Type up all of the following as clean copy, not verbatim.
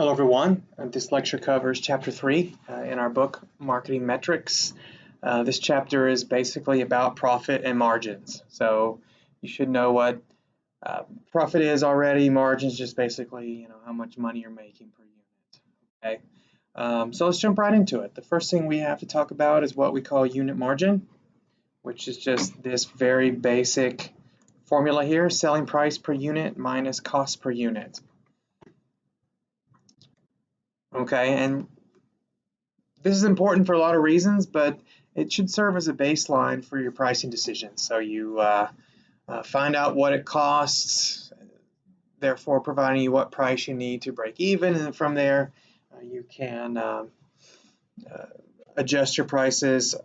Hello everyone. This lecture covers chapter 3 in our book, Marketing Metrics. This chapter is basically about profit and margins. So you should know what profit is already. Margins just basically, how much money you're making per unit. Okay. So let's jump right into it. The first thing we have to talk about is what we call unit margin, which is just this very basic formula here: selling price per unit minus cost per unit. Okay, and this is important for a lot of reasons, but it should serve as a baseline for your pricing decisions. So you find out what it costs, therefore providing you what price you need to break even, and from there you can adjust your prices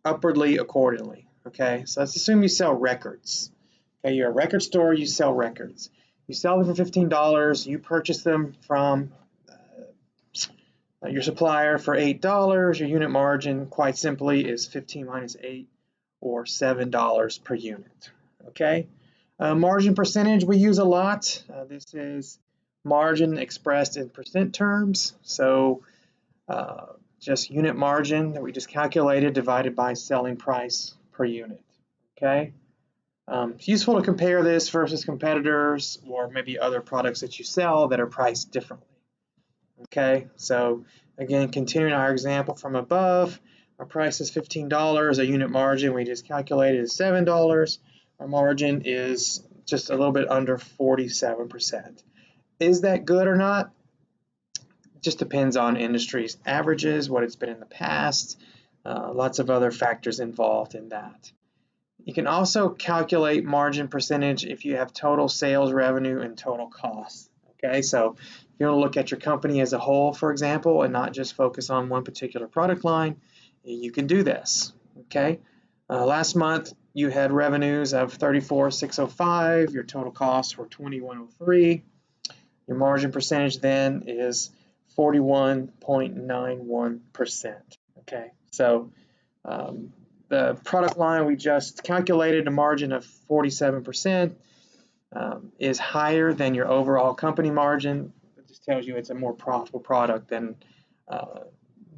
upwardly accordingly. Okay, so let's assume you sell records. Okay, you're a record store, you sell records. You sell them for $15, you purchase them from your supplier for $8, your unit margin, quite simply, is 15 minus 8, or $7 per unit. Okay, margin percentage we use a lot. This is margin expressed in percent terms. So just unit margin that we just calculated divided by selling price per unit. Okay, it's useful to compare this versus competitors or maybe other products that you sell that are priced differently. Okay, so again, continuing our example from above, our price is $15, a unit margin we just calculated is $7. Our margin is just a little bit under 47%. Is that good or not? It just depends on industry's averages, what it's been in the past, lots of other factors involved in that. You can also calculate margin percentage if you have total sales revenue and total costs. Okay, so if you want to look at your company as a whole, for example, and not just focus on one particular product line, you can do this. Okay, last month you had revenues of $34,605, your total costs were $21,03. Your margin percentage then is 41.91%. Okay, so the product line we just calculated a margin of 47%. Is higher than your overall company margin. It just tells you it's a more profitable product than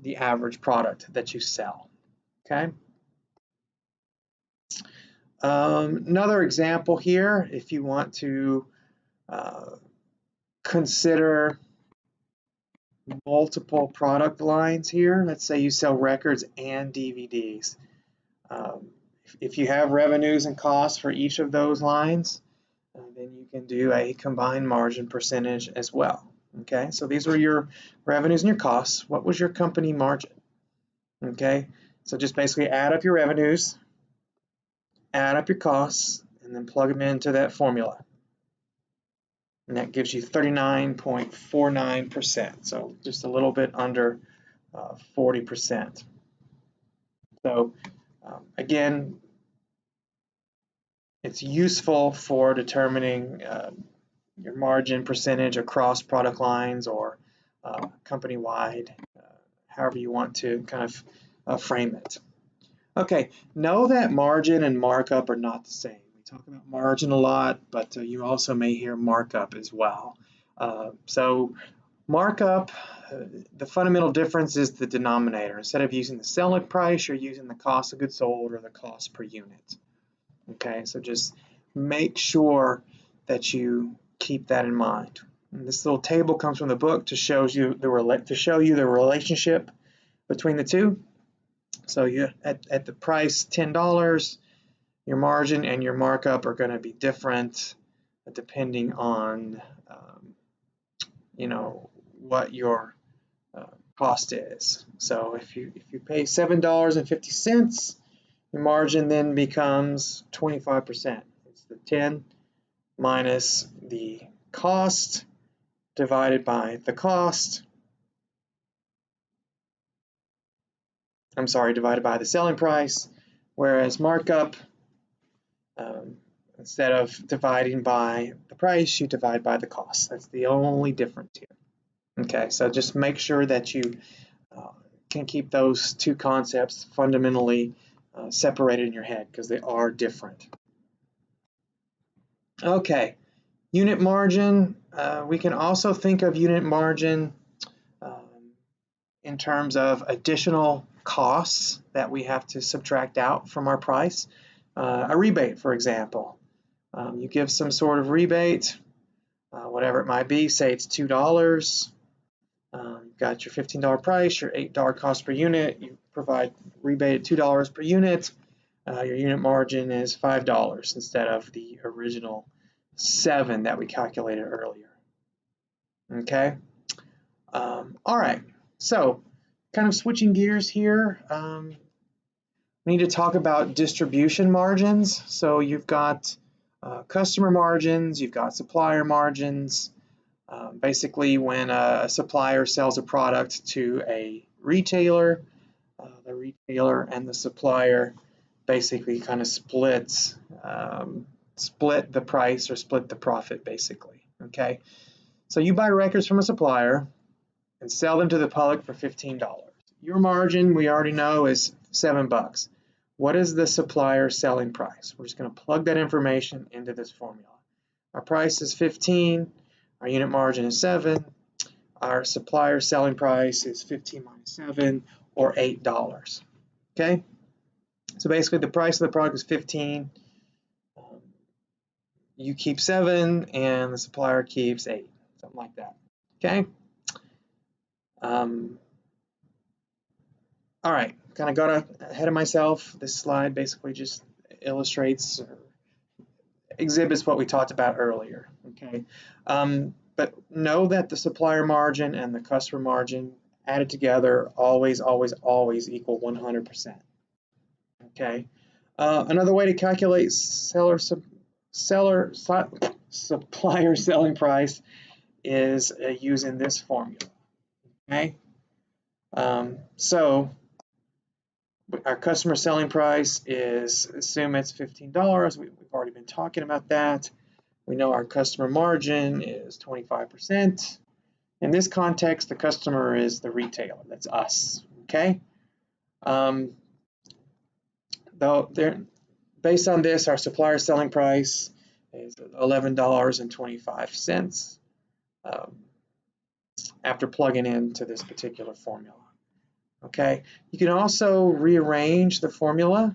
the average product that you sell. Okay. Another example here, if you want to consider multiple product lines here, let's say you sell records and DVDs. If you have revenues and costs for each of those lines, then you can do a combined margin percentage as well. Okay, so these were your revenues and your costs. What was your company margin? Okay, so just basically add up your revenues, add up your costs, and then plug them into that formula. And that gives you 39.49%, so just a little bit under 40%. So again, it's useful for determining your margin percentage across product lines or company-wide, however you want to kind of frame it. Okay, know that margin and markup are not the same. We talk about margin a lot, but you also may hear markup as well. So markup, the fundamental difference is the denominator. Instead of using the selling price, you're using the cost of goods sold or the cost per unit. Okay, so just make sure that you keep that in mind. And this little table comes from the book to show you the relationship between the two. So you at the price $10, your margin and your markup are going to be different depending on what your cost is. So if you pay $7.50. your margin then becomes 25%. It's the 10 minus the cost divided by the cost. Divided by the selling price. Whereas markup, instead of dividing by the price, you divide by the cost. That's the only difference here. Okay, so just make sure that you can keep those two concepts fundamentally separated in your head because they are different. Okay, Unit margin, we can also think of unit margin in terms of additional costs that we have to subtract out from our price. A rebate, for example. You give some sort of rebate, whatever it might be, say it's $2. You've got your $15 price, your $8 cost per unit, you provide rebate at $2 per unit, your unit margin is $5 instead of the original $7 that we calculated earlier. Okay, all right, so kind of switching gears here, we need to talk about distribution margins. So you've got customer margins, you've got supplier margins. Basically, when a supplier sells a product to a retailer, the retailer and the supplier basically kind of split the price or split the profit, basically. Okay, so you buy records from a supplier and sell them to the public for $15. Your margin, we already know, is $7. What is the supplier selling price? We're just going to plug that information into this formula. Our price is 15, our unit margin is 7, our supplier selling price is 15 minus 7, or $8. Okay? So basically the price of the product is 15, you keep 7, and the supplier keeps 8, something like that. Okay? All right, kind of got ahead of myself. This slide basically just illustrates or exhibits what we talked about earlier. Okay, but know that the supplier margin and the customer margin added together always equal 100%. Okay, another way to calculate supplier selling price is using this formula. Okay, so our customer selling price is, assume it's $15. We've already been talking about that. We know our customer margin is 25%. In this context, the customer is the retailer. That's us. Okay. Based on this, our supplier selling price is $11.25 after plugging into this particular formula. Okay, you can also rearrange the formula.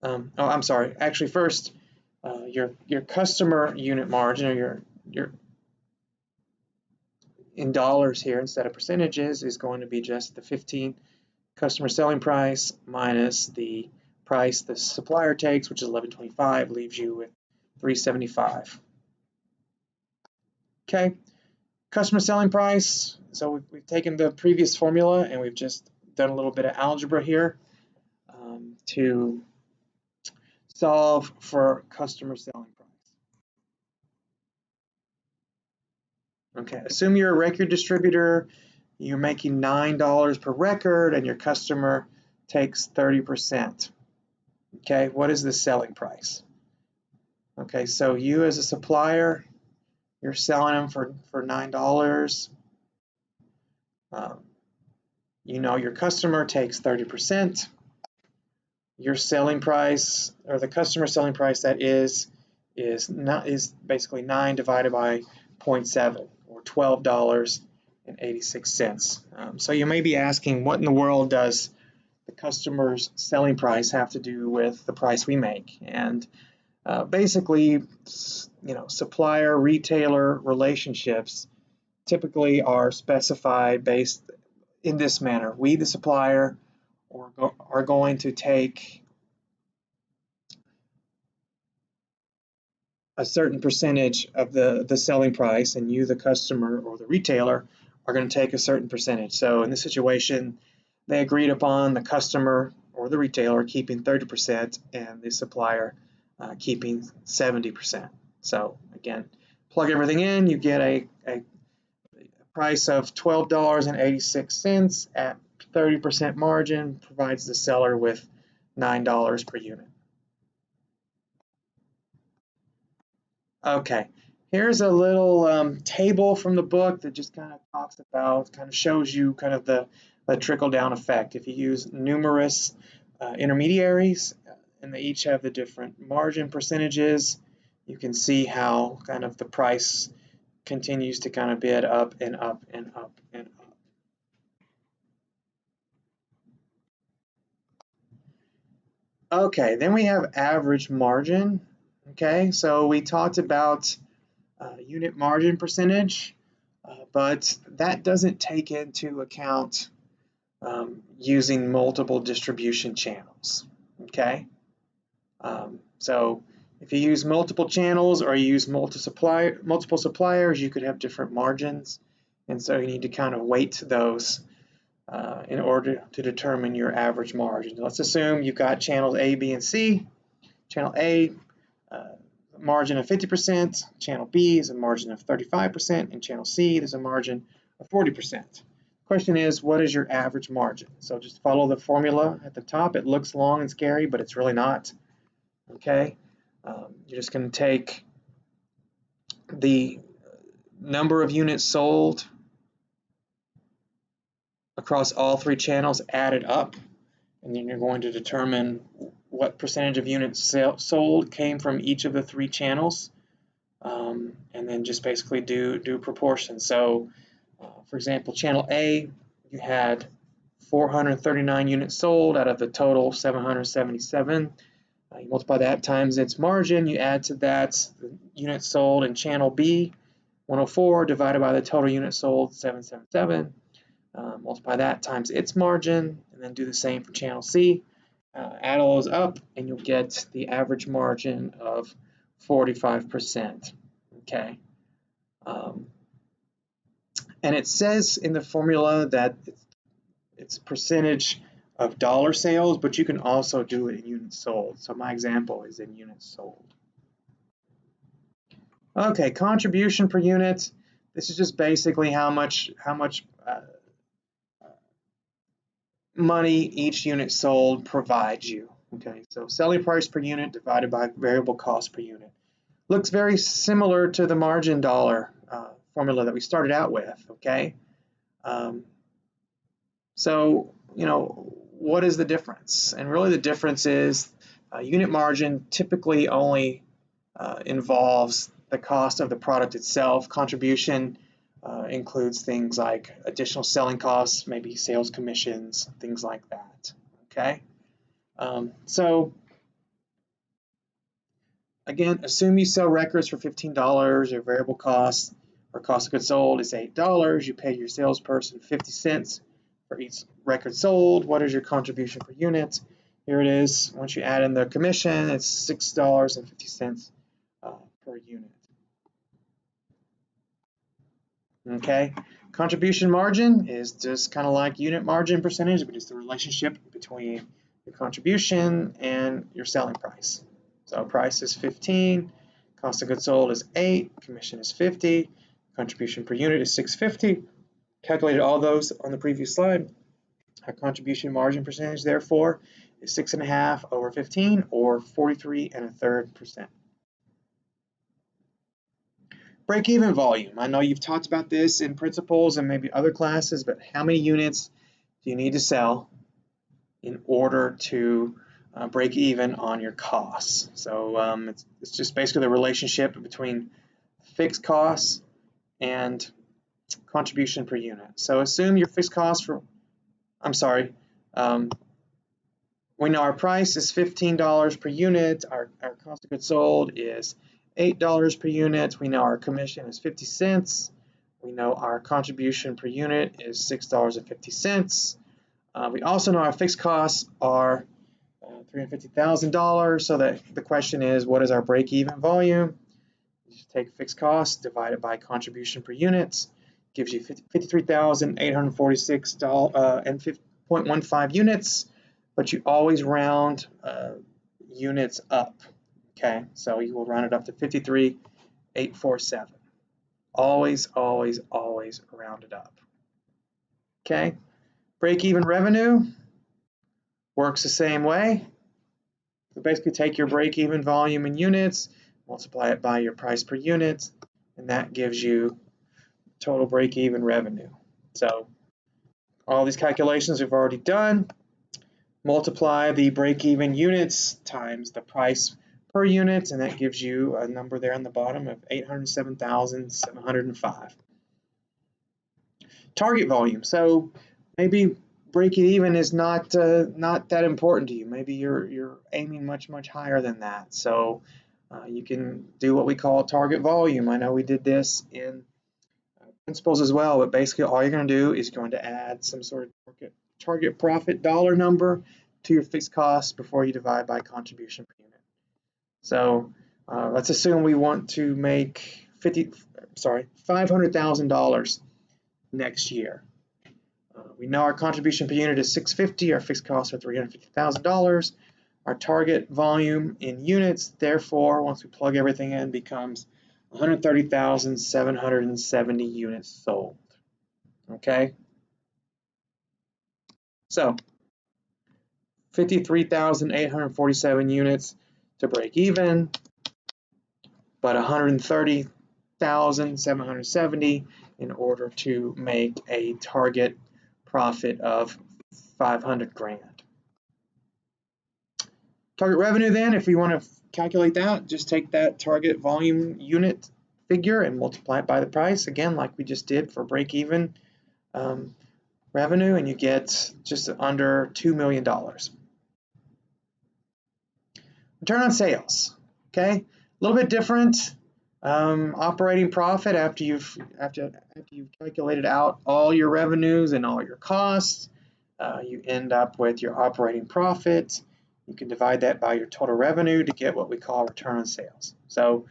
I'm sorry. Actually, first, your customer unit margin, or your in dollars here instead of percentages, is going to be just the 15 customer selling price minus the price the supplier takes, which is $11.25, leaves you with $3.75. Okay. Customer selling price, so we've taken the previous formula and we've just done a little bit of algebra here to solve for customer selling price. Okay, assume you're a record distributor, you're making $9 per record and your customer takes 30%. Okay, what is the selling price? Okay, so you as a supplier, you're selling them for $9. You know your customer takes 30%. Your selling price, or the customer selling price, that is basically 9 divided by 0.7, or $12.86. So you may be asking, what in the world does the customer's selling price have to do with the price we make? And basically, supplier retailer relationships typically are specified based in this manner. We, the supplier, are going to take a certain percentage of the selling price, and you, the customer or the retailer, are going to take a certain percentage. So in this situation, they agreed upon the customer or the retailer keeping 30% and the supplier keeping 70%. So again, plug everything in, you get a price of $12.86 at 30% margin, provides the seller with $9 per unit. Okay, here's a little table from the book that just kind of talks about, kind of shows you kind of the trickle-down effect. If you use numerous intermediaries, and they each have the different margin percentages, you can see how kind of the price continues to kind of bid up and up and up and up. Okay, then we have average margin. Okay, so we talked about unit margin percentage, but that doesn't take into account using multiple distribution channels. Okay, so if you use multiple channels or you use multiple suppliers, you could have different margins, and so you need to kind of weight those in order to determine your average margin. Let's assume you've got channels A, B, and C. Channel A, margin of 50%, channel B is a margin of 35%, and channel C, there's a margin of 40%. Question is, what is your average margin? So just follow the formula at the top. It looks long and scary, but it's really not. Okay, you're just going to take the number of units sold across all three channels added up, and then you're going to determine what percentage of units sold came from each of the three channels, and then just basically do proportions. So, for example, channel A, you had 439 units sold out of the total 777. You multiply that times its margin, you add to that the units sold in channel B, 104, divided by the total units sold, 777. Multiply that times its margin, and then do the same for channel C. Add all those up, and you'll get the average margin of 45%. Okay. And it says in the formula that it's a percentage of dollar sales, but you can also do it in units sold. So my example is in units sold. Okay, contribution per unit. This is just basically how much money each unit sold provides you. Okay, so selling price per unit divided by variable cost per unit. Looks very similar to the margin dollar formula that we started out with. Okay, so what is the difference? And really the difference is unit margin typically only involves the cost of the product itself. Contribution includes things like additional selling costs, maybe sales commissions, things like that. Okay, so again, assume you sell records for $15. Your variable cost or cost of goods sold is $8. You pay your salesperson 50 cents for each record sold. What is your contribution per unit? Here it is. Once you add in the commission, it's $6.50 per unit. Okay, contribution margin is just kind of like unit margin percentage, but it's the relationship between your contribution and your selling price. So price is 15, cost of goods sold is 8, commission is 50, contribution per unit is 650. Calculated all those on the previous slide. Our contribution margin percentage, therefore, is 6.5 over 15, or 43.33%. Break-even volume. I know you've talked about this in principles and maybe other classes, but how many units do you need to sell in order to break even on your costs? So it's just basically the relationship between fixed costs and contribution per unit. So assume your fixed cost for, we know our price is $15 per unit, our cost of goods sold is $8 per unit, we know our commission is 50 cents, we know our contribution per unit is $6.50. We also know our fixed costs are $350,000, so that the question is, what is our break-even volume? You just take fixed costs divided by contribution per unit, gives you 53,846.15 units, but you always round units up. Okay, so you will round it up to 53,847. Always, always, always round it up. Okay, break-even revenue works the same way. So basically take your break-even volume in units, multiply it by your price per unit, and that gives you total break-even revenue. So all these calculations we've already done. Multiply the break-even units times the price per unit, and that gives you a number there on the bottom of 807,705. Target volume. So maybe break it even is not that important to you. Maybe you're aiming much higher than that. So you can do what we call target volume. I know we did this in principles as well, but basically all you're going to do is going to add some sort of target profit dollar number to your fixed costs before you divide by contribution per unit. So let's assume we want to make $500,000 next year. We know our contribution per unit is $650, our fixed costs are $350,000. Our target volume in units, therefore, once we plug everything in, becomes 130,770 units sold. Okay? So 53,847 units to break even, but 130,770 in order to make a target profit of 500 grand. Target revenue then, if we want to calculate that, just take that target volume unit figure and multiply it by the price, again, like we just did for break-even revenue, and you get just under $2 million. Return on sales, okay? A little bit different. Operating profit after you've calculated out all your revenues and all your costs, you end up with your operating profit. You can divide that by your total revenue to get what we call return on sales. So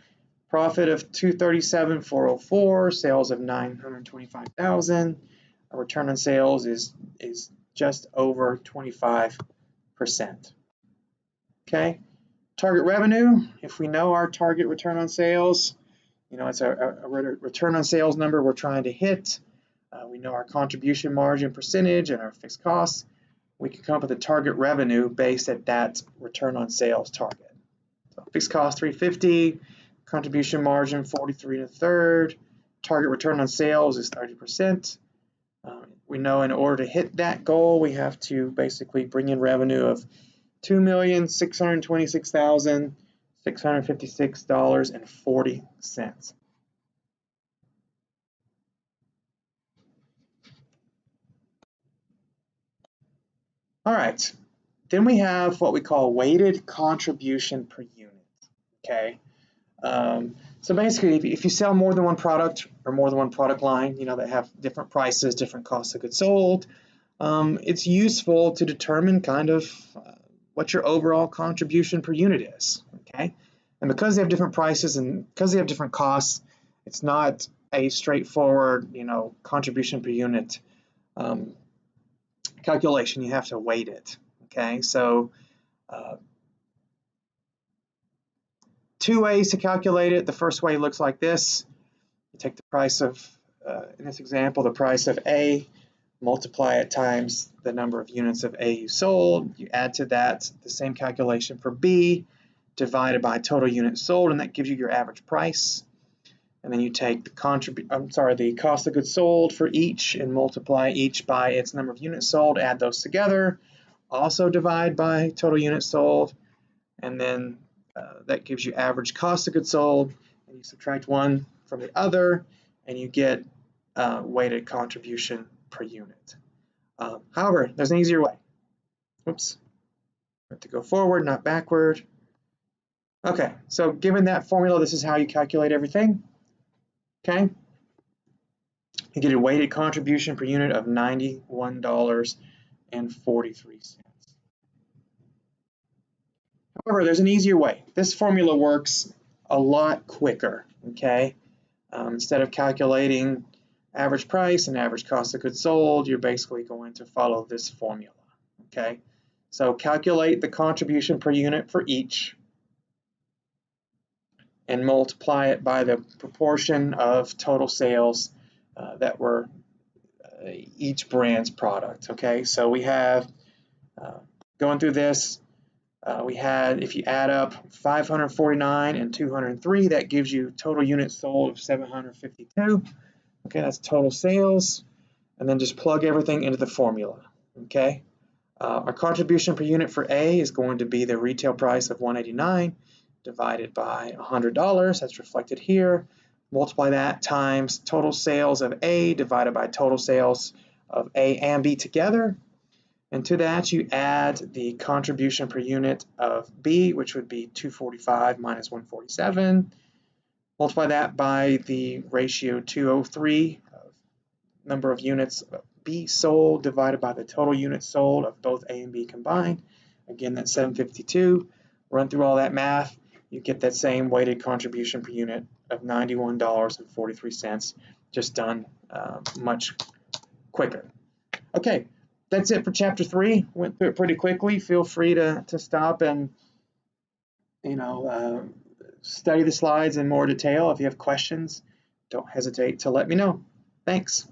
profit of $237,404, sales of $925,000. A return on sales is just over 25%. Okay. Target revenue, if we know our target return on sales, you know, it's a return on sales number we're trying to hit. We know our contribution margin percentage and our fixed costs. We can come up with a target revenue based at that return on sales target. So fixed cost $350, contribution margin 43 1/3, target return on sales is 30%. We know in order to hit that goal, we have to basically bring in revenue of $2,626,656.40. All right, then we have what we call weighted contribution per unit, okay? So basically, if you sell more than one product or more than one product line, you know, that have different prices, different costs of goods sold, it's useful to determine kind of what your overall contribution per unit is, okay? And because they have different prices and because they have different costs, it's not a straightforward, you know, contribution per unit calculation. You have to weight it, okay? So two ways to calculate it. The first way looks like this. You take the price of, in this example, the price of A, multiply it times the number of units of A you sold. You add to that the same calculation for B, divided by total units sold, and that gives you your average price. And then you take the cost of goods sold for each and multiply each by its number of units sold, add those together, also divide by total units sold, and then that gives you average cost of goods sold, and you subtract one from the other, and you get weighted contribution per unit. However, there's an easier way. Oops, I have to go forward, not backward. Okay, so given that formula, this is how you calculate everything. Okay, you get a weighted contribution per unit of $91.43. However, there's an easier way. This formula works a lot quicker, okay? Instead of calculating average price and average cost of goods sold, you're basically going to follow this formula, okay? So calculate the contribution per unit for each and multiply it by the proportion of total sales that were each brand's product, okay? So we have, going through this, we had, if you add up 549 and 203, that gives you total units sold of 752. Okay, that's total sales. And then just plug everything into the formula, okay? Our contribution per unit for A is going to be the retail price of $189 divided by $100, that's reflected here. Multiply that times total sales of A divided by total sales of A and B together. And to that, you add the contribution per unit of B, which would be 245 minus 147. Multiply that by the ratio 203, number of units of B sold divided by the total units sold of both A and B combined. Again, that's 752. Run through all that math, you get that same weighted contribution per unit of $91.43, just done much quicker. Okay, that's it for chapter 3. Went through it pretty quickly. Feel free to stop and study the slides in more detail. If you have questions, don't hesitate to let me know. Thanks.